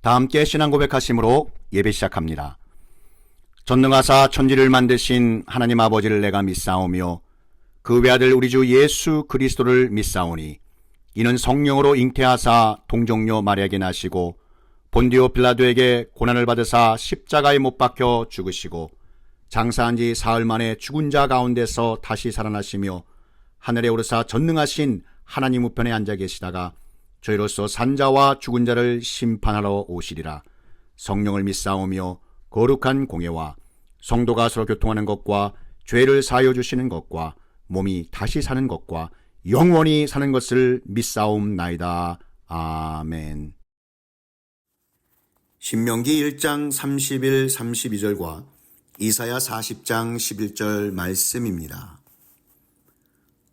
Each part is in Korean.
다 함께 신앙 고백하심으로 예배 시작합니다. 전능하사 천지를 만드신 하나님 아버지를 내가 믿사오며 그 외아들 우리 주 예수 그리스도를 믿사오니 이는 성령으로 잉태하사 동정녀 마리아에게 나시고 본디오 빌라도에게 고난을 받으사 십자가에 못 박혀 죽으시고 장사한 지 사흘 만에 죽은 자 가운데서 다시 살아나시며 하늘에 오르사 전능하신 하나님 우편에 앉아 계시다가 저희로서 산자와 죽은 자를 심판하러 오시리라. 성령을 믿사오며 거룩한 공예와 성도가 서로 교통하는 것과 죄를 사하여 주시는 것과 몸이 다시 사는 것과 영원히 사는 것을 믿사옵나이다. 아멘. 신명기 1장 31, 32절과 이사야 40장 11절 말씀입니다.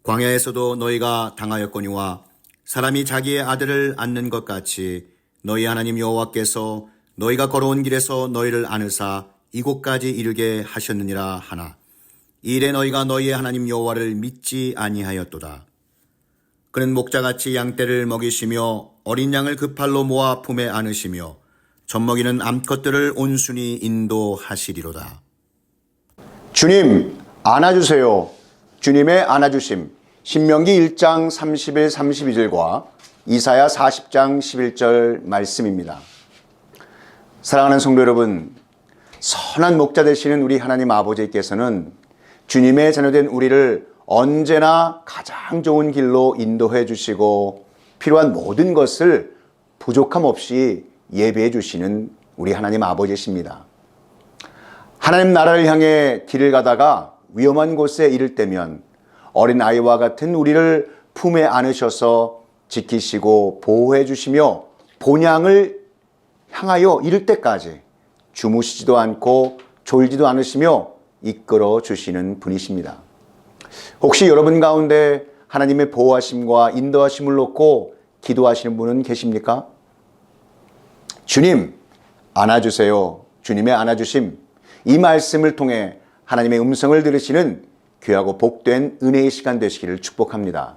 광야에서도 너희가 당하였거니와 사람이 자기의 아들을 안는 것 같이 너희 하나님 여호와께서 너희가 걸어온 길에서 너희를 안으사 이곳까지 이르게 하셨느니라 하나 이 일에 너희가 너희의 하나님 여호와를 믿지 아니하였도다. 그는 목자같이 양떼를 먹이시며 어린 양을 그 팔로 모아 품에 안으시며 젖먹이는 암컷들을 온순히 인도하시리로다. 주님 안아주세요. 주님의 안아주심. 신명기 1장 31, 32절과 이사야 40장 11절 말씀입니다. 사랑하는 성도 여러분, 선한 목자 되시는 우리 하나님 아버지께서는 주님의 자녀된 우리를 언제나 가장 좋은 길로 인도해 주시고 필요한 모든 것을 부족함 없이 예배해 주시는 우리 하나님 아버지십니다. 하나님 나라를 향해 길을 가다가 위험한 곳에 이를 때면 어린아이와 같은 우리를 품에 안으셔서 지키시고 보호해 주시며 본향을 향하여 이를 때까지 주무시지도 않고 졸지도 않으시며 이끌어 주시는 분이십니다. 혹시 여러분 가운데 하나님의 보호하심과 인도하심을 놓고 기도하시는 분은 계십니까? 주님 안아주세요. 주님의 안아주심. 이 말씀을 통해 하나님의 음성을 들으시는 귀하고 복된 은혜의 시간 되시기를 축복합니다.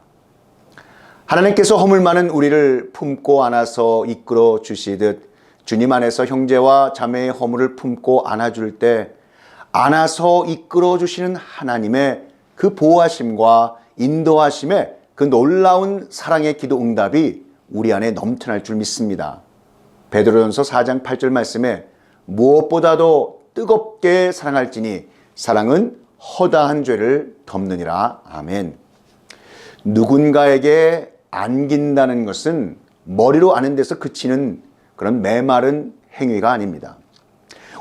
하나님께서 허물 많은 우리를 품고 안아서 이끌어 주시듯 주님 안에서 형제와 자매의 허물을 품고 안아줄 때 안아서 이끌어 주시는 하나님의 그 보호하심과 인도하심의 그 놀라운 사랑의 기도 응답이 우리 안에 넘쳐날 줄 믿습니다. 베드로전서 4장 8절 말씀에 무엇보다도 뜨겁게 사랑할지니 사랑은 허다한 죄를 덮느니라. 아멘. 누군가에게 안긴다는 것은 머리로 아는 데서 그치는 그런 메마른 행위가 아닙니다.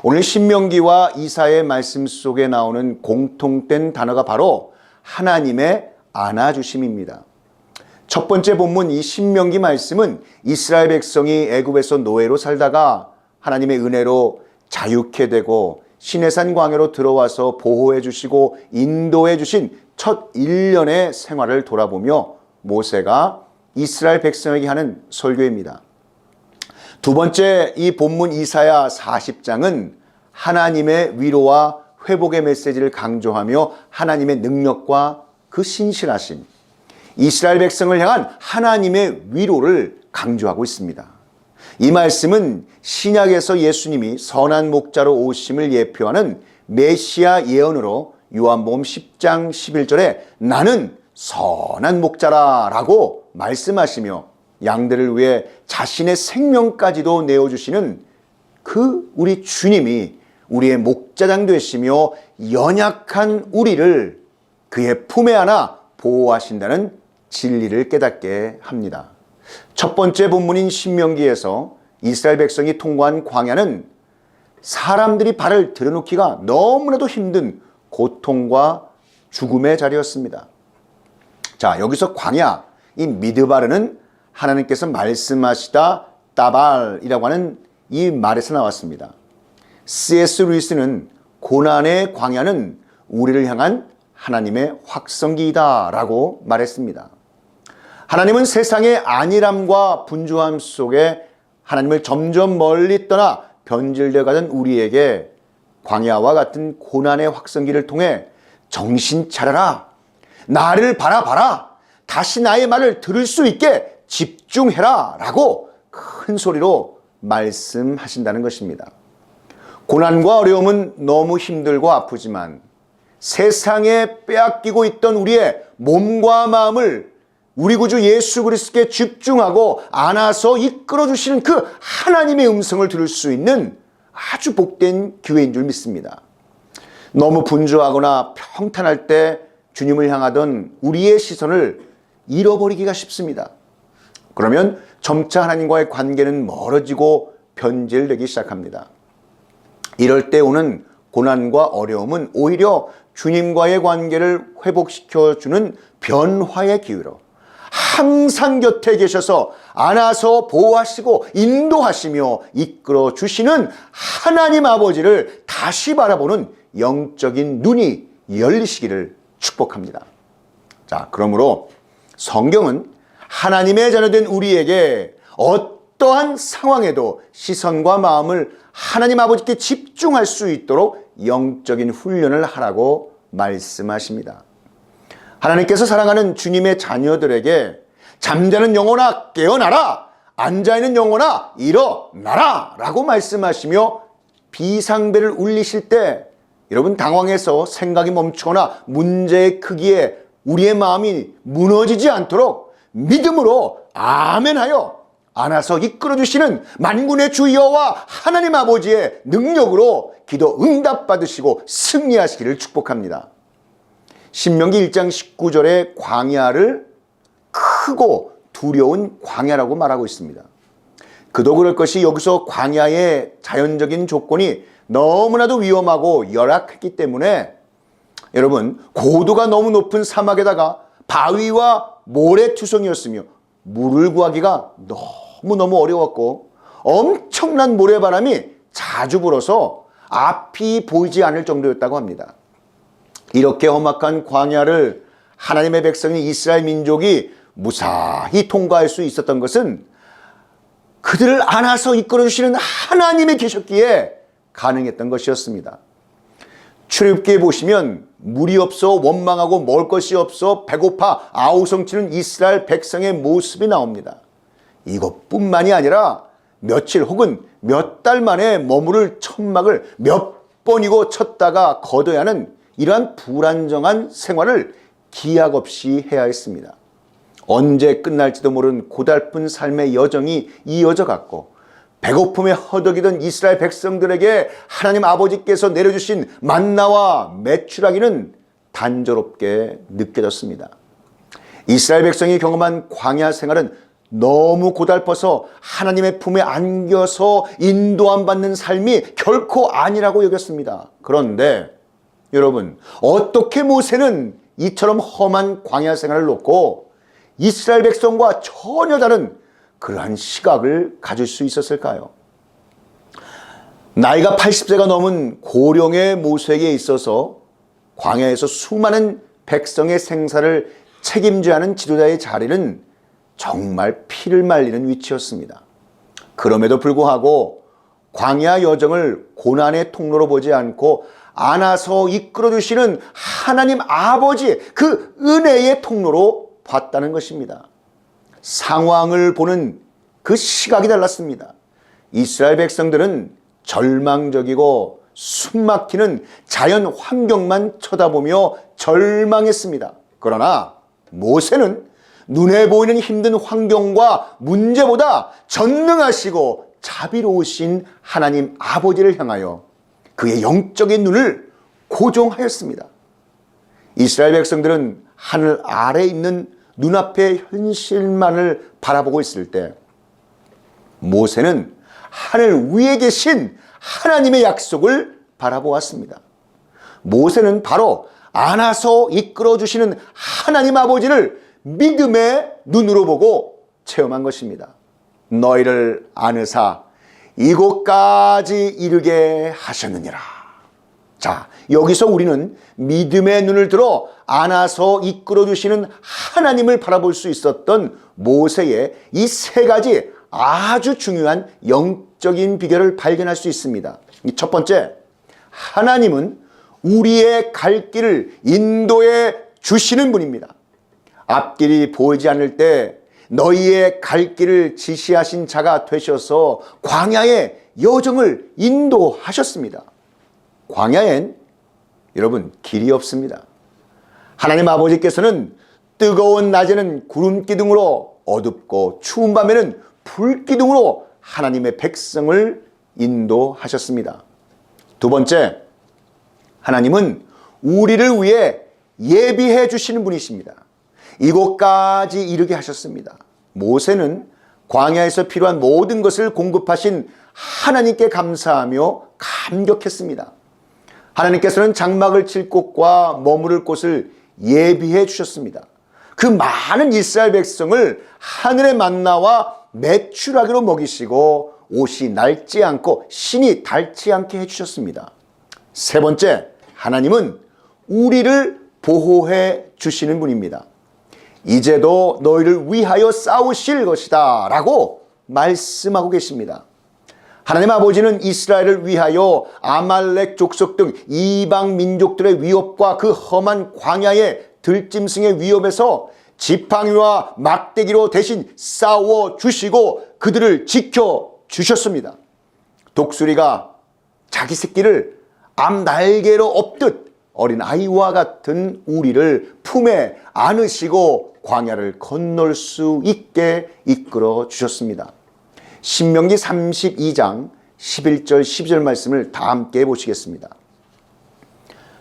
오늘 신명기와 이사야의 말씀 속에 나오는 공통된 단어가 바로 하나님의 안아주심입니다. 첫 번째 본문 이 신명기 말씀은 이스라엘 백성이 애굽에서 노예로 살다가 하나님의 은혜로 자유케 되고 시내산 광야로 들어와서 보호해 주시고 인도해 주신 첫 1년의 생활을 돌아보며 모세가 이스라엘 백성에게 하는 설교입니다. 두 번째 이 본문 이사야 40장은 하나님의 위로와 회복의 메시지를 강조하며 하나님의 능력과 그 신실하심, 이스라엘 백성을 향한 하나님의 위로를 강조하고 있습니다. 이 말씀은 신약에서 예수님이 선한 목자로 오심을 예표하는 메시아 예언으로 요한복음 10장 11절에 나는 선한 목자라 라고 말씀하시며 양들을 위해 자신의 생명까지도 내어주시는 그 우리 주님이 우리의 목자장 되시며 연약한 우리를 그의 품에 안아 보호하신다는 진리를 깨닫게 합니다. 첫 번째 본문인 신명기에서 이스라엘 백성이 통과한 광야는 사람들이 발을 들여놓기가 너무나도 힘든 고통과 죽음의 자리였습니다. 자, 여기서 광야, 이 미드바르는 하나님께서 말씀하시다 따발이라고 하는 이 말에서 나왔습니다. C.S. 루이스는 고난의 광야는 우리를 향한 하나님의 확성기이다 라고 말했습니다. 하나님은 세상의 안일함과 분주함 속에 하나님을 점점 멀리 떠나 변질되어 가던 우리에게 광야와 같은 고난의 확성기를 통해 정신 차려라, 나를 바라봐라, 다시 나의 말을 들을 수 있게 집중해라 라고 큰 소리로 말씀하신다는 것입니다. 고난과 어려움은 너무 힘들고 아프지만 세상에 빼앗기고 있던 우리의 몸과 마음을 우리 구주 예수 그리스도께 집중하고 안아서 이끌어 주시는 그 하나님의 음성을 들을 수 있는 아주 복된 기회인 줄 믿습니다. 너무 분주하거나 평탄할 때 주님을 향하던 우리의 시선을 잃어버리기가 쉽습니다. 그러면 점차 하나님과의 관계는 멀어지고 변질되기 시작합니다. 이럴 때 오는 고난과 어려움은 오히려 주님과의 관계를 회복시켜주는 변화의 기회로 항상 곁에 계셔서 안아서 보호하시고 인도하시며 이끌어 주시는 하나님 아버지를 다시 바라보는 영적인 눈이 열리시기를 축복합니다. 자, 그러므로 성경은 하나님의 자녀된 우리에게 어떠한 상황에도 시선과 마음을 하나님 아버지께 집중할 수 있도록 영적인 훈련을 하라고 말씀하십니다. 하나님께서 사랑하는 주님의 자녀들에게 잠자는 영혼아 깨어나라, 앉아있는 영혼아 일어나라 라고 말씀하시며 비상벨을 울리실 때 여러분 당황해서 생각이 멈추거나 문제의 크기에 우리의 마음이 무너지지 않도록 믿음으로 아멘하여 안아서 이끌어주시는 만군의 주 여호와 하나님 아버지의 능력으로 기도 응답받으시고 승리하시기를 축복합니다. 신명기 1장 19절에 광야를 크고 두려운 광야라고 말하고 있습니다. 그도 그럴 것이 여기서 광야의 자연적인 조건이 너무나도 위험하고 열악했기 때문에 여러분 고도가 너무 높은 사막에다가 바위와 모래투성이었으며 물을 구하기가 너무너무 어려웠고 엄청난 모래바람이 자주 불어서 앞이 보이지 않을 정도였다고 합니다. 이렇게 험악한 광야를 하나님의 백성인 이스라엘 민족이 무사히 통과할 수 있었던 것은 그들을 안아서 이끌어주시는 하나님이 계셨기에 가능했던 것이었습니다. 출애굽기에 보시면 물이 없어 원망하고 먹을 것이 없어 배고파 아우성치는 이스라엘 백성의 모습이 나옵니다. 이것뿐만이 아니라 며칠 혹은 몇 달 만에 머무를 천막을 몇 번이고 쳤다가 거둬야 하는 이러한 불안정한 생활을 기약 없이 해야 했습니다. 언제 끝날지도 모르는 고달픈 삶의 여정이 이어져 갔고 배고픔에 허덕이던 이스라엘 백성들에게 하나님 아버지께서 내려주신 만나와 메추라기는 단조롭게 느껴졌습니다. 이스라엘 백성이 경험한 광야 생활은 너무 고달퍼서 하나님의 품에 안겨서 인도함 받는 삶이 결코 아니라고 여겼습니다. 그런데 여러분 어떻게 모세는 이처럼 험한 광야 생활을 놓고 이스라엘 백성과 전혀 다른 그러한 시각을 가질 수 있었을까요? 나이가 80세가 넘은 고령의 모세에게 있어서 광야에서 수많은 백성의 생사를 책임져야 하는 지도자의 자리는 정말 피를 말리는 위치였습니다. 그럼에도 불구하고 광야 여정을 고난의 통로로 보지 않고 안아서 이끌어주시는 하나님 아버지의 그 은혜의 통로로 봤다는 것입니다. 상황을 보는 그 시각이 달랐습니다. 이스라엘 백성들은 절망적이고 숨막히는 자연 환경만 쳐다보며 절망했습니다. 그러나 모세는 눈에 보이는 힘든 환경과 문제보다 전능하시고 자비로우신 하나님 아버지를 향하여 그의 영적인 눈을 고정하였습니다. 이스라엘 백성들은 하늘 아래에 있는 눈앞의 현실만을 바라보고 있을 때 모세는 하늘 위에 계신 하나님의 약속을 바라보았습니다. 모세는 바로 안아서 이끌어주시는 하나님 아버지를 믿음의 눈으로 보고 체험한 것입니다. 너희를 안으사 이곳까지 이르게 하셨느니라. 자, 여기서 우리는 믿음의 눈을 들어 안아서 이끌어주시는 하나님을 바라볼 수 있었던 모세의 이 세 가지 아주 중요한 영적인 비결을 발견할 수 있습니다. 첫 번째, 하나님은 우리의 갈 길을 인도해 주시는 분입니다. 앞길이 보이지 않을 때 너희의 갈 길을 지시하신 자가 되셔서 광야의 여정을 인도하셨습니다. 광야엔 여러분 길이 없습니다. 하나님 아버지께서는 뜨거운 낮에는 구름 기둥으로, 어둡고 추운 밤에는 불 기둥으로 하나님의 백성을 인도하셨습니다. 두 번째, 하나님은 우리를 위해 예비해 주시는 분이십니다. 이곳까지 이르게 하셨습니다. 모세는 광야에서 필요한 모든 것을 공급하신 하나님께 감사하며 감격했습니다. 하나님께서는 장막을 칠 곳과 머무를 곳을 예비해 주셨습니다. 그 많은 이스라엘 백성을 하늘의 만나와 메추라기로 먹이시고 옷이 낡지 않고 신이 닳지 않게 해주셨습니다. 세 번째, 하나님은 우리를 보호해 주시는 분입니다. 이제도 너희를 위하여 싸우실 것이다 라고 말씀하고 계십니다. 하나님 아버지는 이스라엘을 위하여 아말렉 족속 등 이방 민족들의 위협과 그 험한 광야의 들짐승의 위협에서 지팡이와 막대기로 대신 싸워 주시고 그들을 지켜 주셨습니다. 독수리가 자기 새끼를 암 날개로 업듯 어린 아이와 같은 우리를 품에 안으시고 광야를 건널 수 있게 이끌어 주셨습니다. 신명기 32장 11절 12절 말씀을 다 함께 보시겠습니다.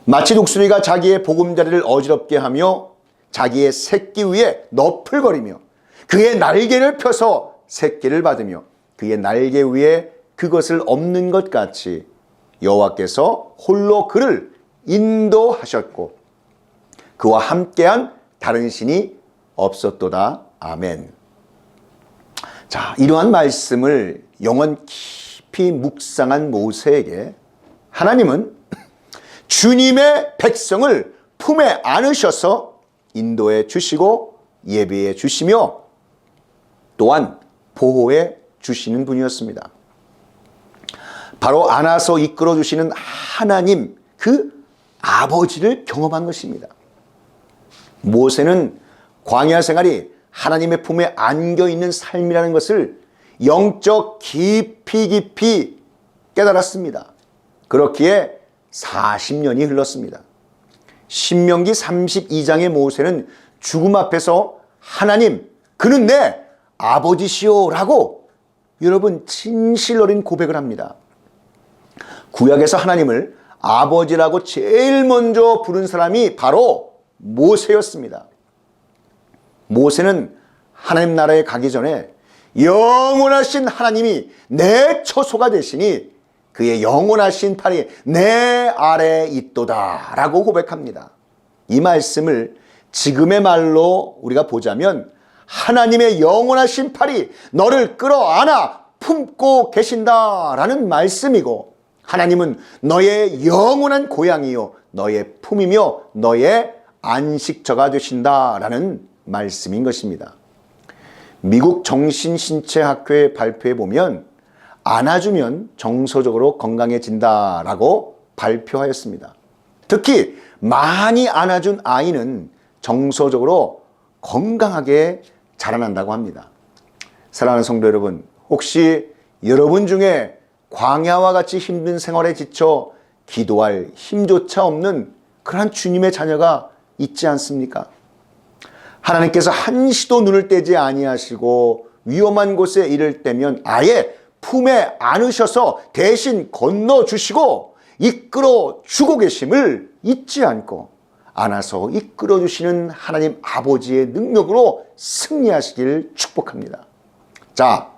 마치 독수리가 자기의 보금자리를 어지럽게 하며 자기의 새끼 위에 너풀거리며 그의 날개를 펴서 새끼를 받으며 그의 날개 위에 그것을 엎는 것 같이 여호와께서 홀로 그를 인도하셨고 그와 함께한 다른 신이 없었도다. 아멘. 자, 이러한 말씀을 영혼 깊이 묵상한 모세에게 하나님은 주님의 백성을 품에 안으셔서 인도해 주시고 예비해 주시며 또한 보호해 주시는 분이었습니다. 바로 안아서 이끌어 주시는 하나님, 그 아버지를 경험한 것입니다. 모세는 광야 생활이 하나님의 품에 안겨 있는 삶이라는 것을 영적 깊이 깨달았습니다. 그렇기에 40년이 흘렀습니다. 신명기 32장의 모세는 죽음 앞에서 하나님, 그는 내 아버지시오 라고 여러분 진실 어린 고백을 합니다. 구약에서 하나님을 아버지라고 제일 먼저 부른 사람이 바로 모세였습니다. 모세는 하나님 나라에 가기 전에 영원하신 하나님이 내 처소가 되시니 그의 영원하신 팔이 내 아래에 있도다 라고 고백합니다. 이 말씀을 지금의 말로 우리가 보자면 하나님의 영원하신 팔이 너를 끌어안아 품고 계신다라는 말씀이고 하나님은 너의 영원한 고향이요 너의 품이며 너의 안식처가 되신다라는 말씀인 것입니다. 미국 정신신체학회 발표에 보면 안아주면 정서적으로 건강해진다라고 발표하였습니다. 특히 많이 안아준 아이는 정서적으로 건강하게 자라난다고 합니다. 사랑하는 성도 여러분, 혹시 여러분 중에 광야와 같이 힘든 생활에 지쳐 기도할 힘조차 없는 그러한 주님의 자녀가 있지 않습니까? 하나님께서 한시도 눈을 떼지 아니하시고 위험한 곳에 이를 때면 아예 품에 안으셔서 대신 건너주시고 이끌어 주고 계심을 잊지 않고 안아서 이끌어 주시는 하나님 아버지의 능력으로 승리하시길 축복합니다. 자,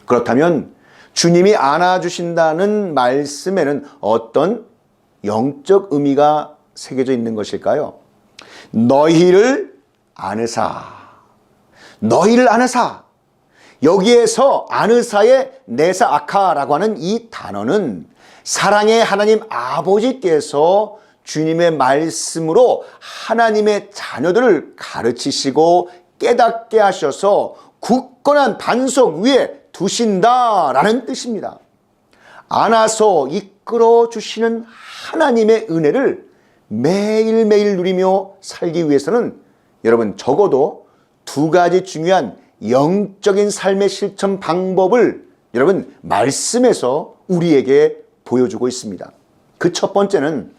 그렇다면 주님이 안아주신다는 말씀에는 어떤 영적 의미가 새겨져 있는 것일까요? 너희를 안으사, 너희를 안으사. 여기에서 안으사의 네사 아카라고 하는 이 단어는 사랑의 하나님 아버지께서 주님의 말씀으로 하나님의 자녀들을 가르치시고 깨닫게 하셔서 굳건한 반석 위에 두신다라는 뜻입니다. 안아서 이끌어 주시는 하나님의 은혜를 매일매일 누리며 살기 위해서는 여러분 적어도 두 가지 중요한 영적인 삶의 실천 방법을 여러분 말씀에서 우리에게 보여주고 있습니다. 그 첫 번째는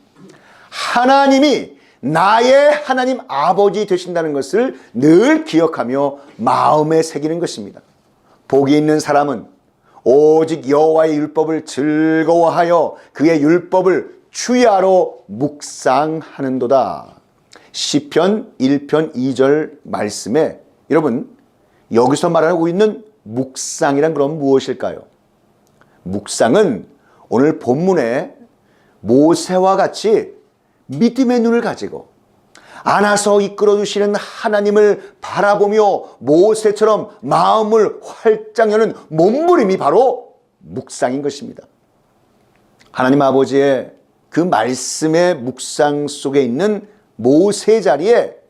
하나님이 나의 하나님 아버지 되신다는 것을 늘 기억하며 마음에 새기는 것입니다. 복이 있는 사람은 오직 여호와의 율법을 즐거워하여 그의 율법을 주야로 묵상하는도다. 시편 1편 2절 말씀에 여러분 여기서 말하고 있는 묵상이란 그럼 무엇일까요? 묵상은 오늘 본문에 모세와 같이 믿음의 눈을 가지고 안아서 이끌어주시는 하나님을 바라보며 모세처럼 마음을 활짝 여는 몸부림이 바로 묵상인 것입니다. 하나님 아버지의 그 말씀의 묵상 속에 있는 모세 자리에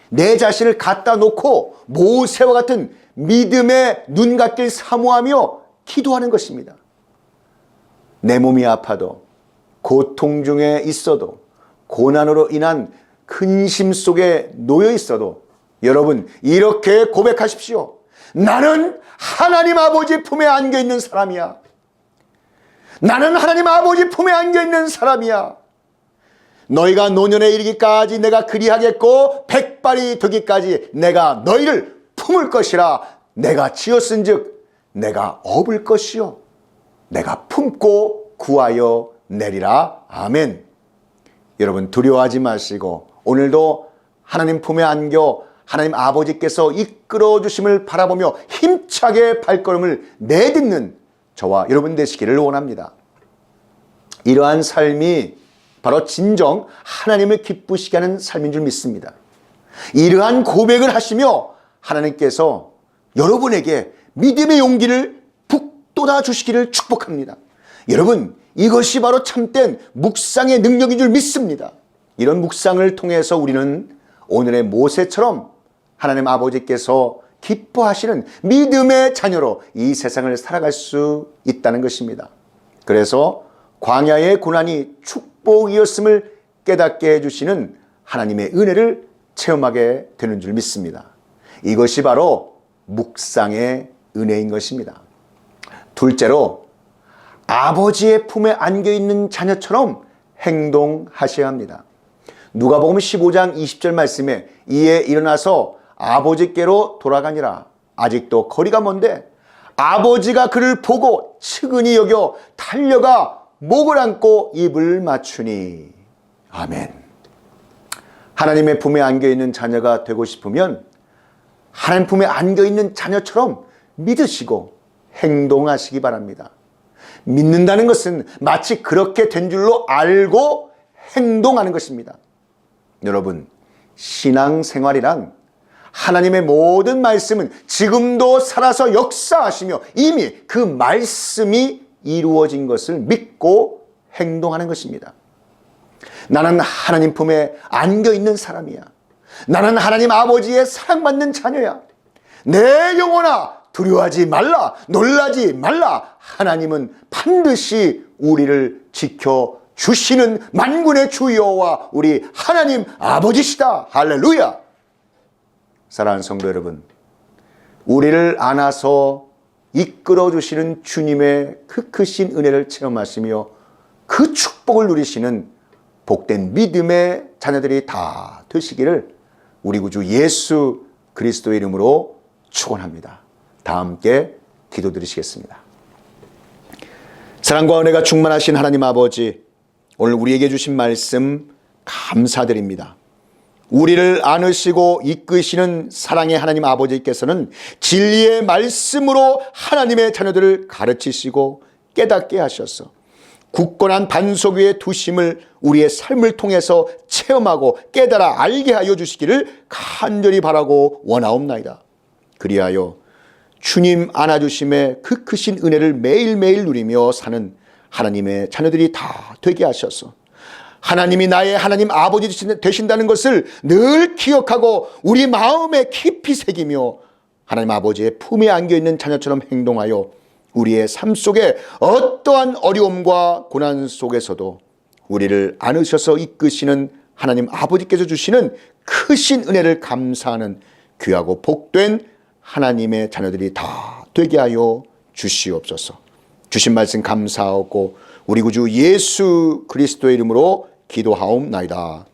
내 자신을 갖다 놓고 모세와 같은 믿음의 눈 감길 사모하며 기도하는 것입니다. 내 몸이 아파도 고통 중에 있어도 고난으로 인한 근심 속에 놓여 있어도 여러분 이렇게 고백하십시오. 나는 하나님 아버지 품에 안겨 있는 사람이야. 나는 하나님 아버지 품에 안겨 있는 사람이야. 너희가 노년에 이르기까지 내가 그리하겠고 백발이 되기까지 내가 너희를 품을 것이라. 내가 지었은즉 내가 업을 것이요 내가 품고 구하여 내리라. 아멘. 여러분 두려워하지 마시고 오늘도 하나님 품에 안겨 하나님 아버지께서 이끌어 주심을 바라보며 힘차게 발걸음을 내딛는 저와 여러분 되시기를 원합니다. 이러한 삶이 바로 진정 하나님을 기쁘시게 하는 삶인 줄 믿습니다. 이러한 고백을 하시며 하나님께서 여러분에게 믿음의 용기를 북돋아 주시기를 축복합니다. 여러분 이것이 바로 참된 묵상의 능력인 줄 믿습니다. 이런 묵상을 통해서 우리는 오늘의 모세처럼 하나님 아버지께서 기뻐하시는 믿음의 자녀로 이 세상을 살아갈 수 있다는 것입니다. 그래서 광야의 고난이 축복이었음을 깨닫게 해주시는 하나님의 은혜를 체험하게 되는 줄 믿습니다. 이것이 바로 묵상의 은혜인 것입니다. 둘째로 아버지의 품에 안겨있는 자녀처럼 행동하셔야 합니다. 누가복음 15장 20절 말씀에 이에 일어나서 아버지께로 돌아가니라. 아직도 거리가 먼데 아버지가 그를 보고 측은히 여겨 달려가 목을 안고 입을 맞추니. 아멘. 하나님의 품에 안겨있는 자녀가 되고 싶으면 하나님 품에 안겨있는 자녀처럼 믿으시고 행동하시기 바랍니다. 믿는다는 것은 마치 그렇게 된 줄로 알고 행동하는 것입니다. 여러분, 신앙생활이란 하나님의 모든 말씀은 지금도 살아서 역사하시며 이미 그 말씀이 이루어진 것을 믿고 행동하는 것입니다. 나는 하나님 품에 안겨있는 사람이야. 나는 하나님 아버지의 사랑받는 자녀야. 내 영혼아 두려워하지 말라. 놀라지 말라. 하나님은 반드시 우리를 지켜주시는 만군의 주 여호와 우리 하나님 아버지시다. 할렐루야. 사랑하는 성도 여러분, 우리를 안아서 이끌어주시는 주님의 그 크신 은혜를 체험하시며 그 축복을 누리시는 복된 믿음의 자녀들이 다 되시기를 우리 구주 예수 그리스도의 이름으로 축원합니다. 다 함께 기도드리시겠습니다. 사랑과 은혜가 충만하신 하나님 아버지, 오늘 우리에게 주신 말씀 감사드립니다. 우리를 안으시고 이끄시는 사랑의 하나님 아버지께서는 진리의 말씀으로 하나님의 자녀들을 가르치시고 깨닫게 하셔서 굳건한 반석 위에 두심을 우리의 삶을 통해서 체험하고 깨달아 알게 하여 주시기를 간절히 바라고 원하옵나이다. 그리하여 주님 안아주심의 그 크신 은혜를 매일매일 누리며 사는 하나님의 자녀들이 다 되게 하셔서 하나님이 나의 하나님 아버지 되신다는 것을 늘 기억하고 우리 마음에 깊이 새기며 하나님 아버지의 품에 안겨있는 자녀처럼 행동하여 우리의 삶 속에 어떠한 어려움과 고난 속에서도 우리를 안으셔서 이끄시는 하나님 아버지께서 주시는 크신 은혜를 감사하는 귀하고 복된 하나님의 자녀들이 다 되게 하여 주시옵소서. 주신 말씀 감사하고 우리 구주 예수 그리스도의 이름으로 기도하옵나이다.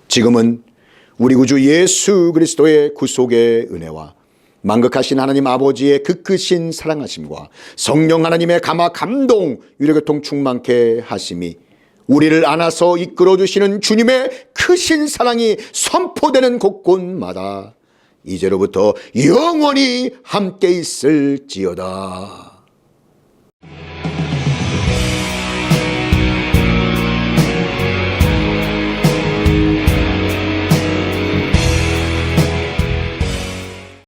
지금은 우리 구주 예수 그리스도의 구속의 은혜와 만극하신 하나님 아버지의 그 크신 사랑하심과 성령 하나님의 감화 감동 위로교통 충만케 하심이 우리를 안아서 이끌어주시는 주님의 크신 사랑이 선포되는 곳곳마다 이제로부터 영원히 함께 있을지어다.